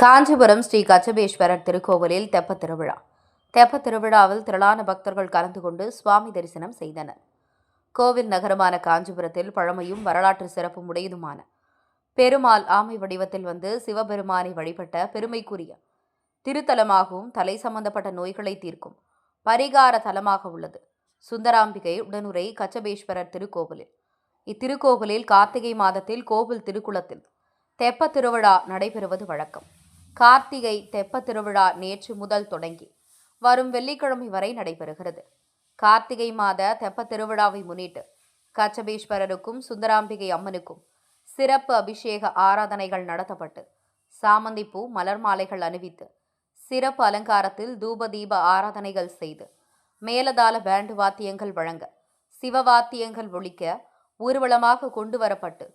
காஞ்சிபுரம் ஸ்ரீ கச்சபேஸ்வரர் திருக்கோவிலில் தெப்பத் திருவிழா. தெப்பத் திருவிழாவில் திரளான பக்தர்கள் கலந்து கொண்டு சுவாமி தரிசனம் செய்தனர். கோவில் நகரமான காஞ்சிபுரத்தில் பழமையும் வரலாற்று சிறப்பும் உடையதுமான பெருமாள் ஆமை வடிவத்தில் வந்து சிவபெருமானை வழிபட்ட பெருமைக்குரிய திருத்தலமாகவும் தலை சம்பந்தப்பட்ட நோய்களை தீர்க்கும் பரிகார தலமாக உள்ளது சுந்தராம்பிகை உடனுரை கச்சபேஸ்வரர் திருக்கோவிலில். இத்திருக்கோவிலில் கார்த்திகை மாதத்தில் கோவில் திருக்குளத்தில் தெப்பத் திருவிழா நடைபெறுவது வழக்கம். கார்த்திகை தெப்பத் திருவிழா நேற்று முதல் தொடங்கி வரும் வெள்ளிக்கிழமை வரை நடைபெறுகிறது. கார்த்திகை மாத தெப்பத் திருவிழாவை முன்னிட்டு கச்சபேஸ்வரருக்கும் சுந்தராம்பிகை அம்மனுக்கும் சிறப்பு அபிஷேக ஆராதனைகள் நடத்தப்பட்டு சாமந்திப்பூ மலர் மாலைகள் அணிவித்து சிறப்பு அலங்காரத்தில் தூப தீப ஆராதனைகள் செய்து மேலதாள பேண்டு வாத்தியங்கள் வழங்க சிவவாத்தியங்கள் ஒலிக்க ஊர்வலமாக கொண்டு வரப்பட்டு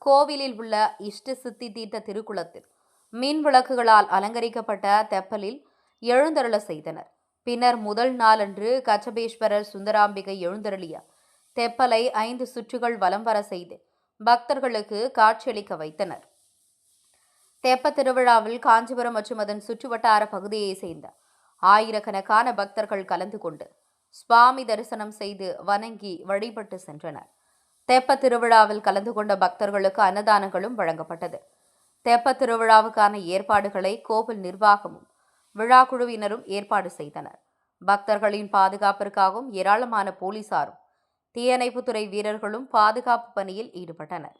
கோவிலில் உள்ள இஷ்ட சித்தி தீர்த்த திருக்குளத்தில் மின் விளக்குகளால் அலங்கரிக்கப்பட்ட தெப்பலில் எழுந்தருள செய்தனர். பின்னர் முதல் நாளன்று கச்சபேஸ்வரர் சுந்தராம்பிகை எழுந்தருளிய தெப்பலை 5 சுற்றுகள் வலம் வர செய்து பக்தர்களுக்கு காட்சியளிக்க வைத்தனர். தெப்ப திருவிழாவில் காஞ்சிபுரம் மற்றும் அதன் சுற்றுவட்டார பகுதியை சேர்ந்த ஆயிரக்கணக்கான பக்தர்கள் கலந்து கொண்டு சுவாமி தரிசனம் செய்து வணங்கி வழிபட்டு சென்றனர். தெப்ப திருவிழாவில் கலந்து கொண்ட பக்தர்களுக்கு அன்னதானங்களும் வழங்கப்பட்டது. தெப்ப திருவிழாவுக்கான ஏற்பாடுகளை கோவில் நிர்வாகமும் விழா குழுவினரும் ஏற்பாடு செய்தனர். பக்தர்களின் பாதுகாப்பிற்காகவும் ஏராளமான போலீசாரும் தீயணைப்புத்துறை வீரர்களும் பாதுகாப்பு பணியில் ஈடுபட்டனர்.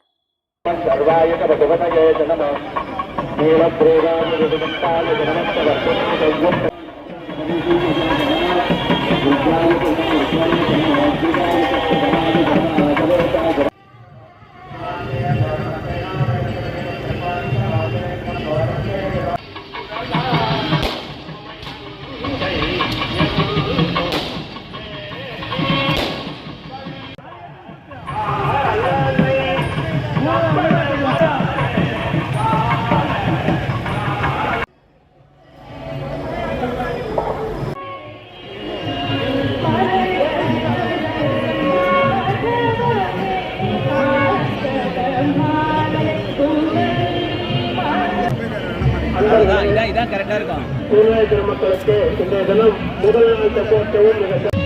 இதான் கரெக்டா இருக்கும். மக்களுக்கு இந்த தினம் முதல் நாள்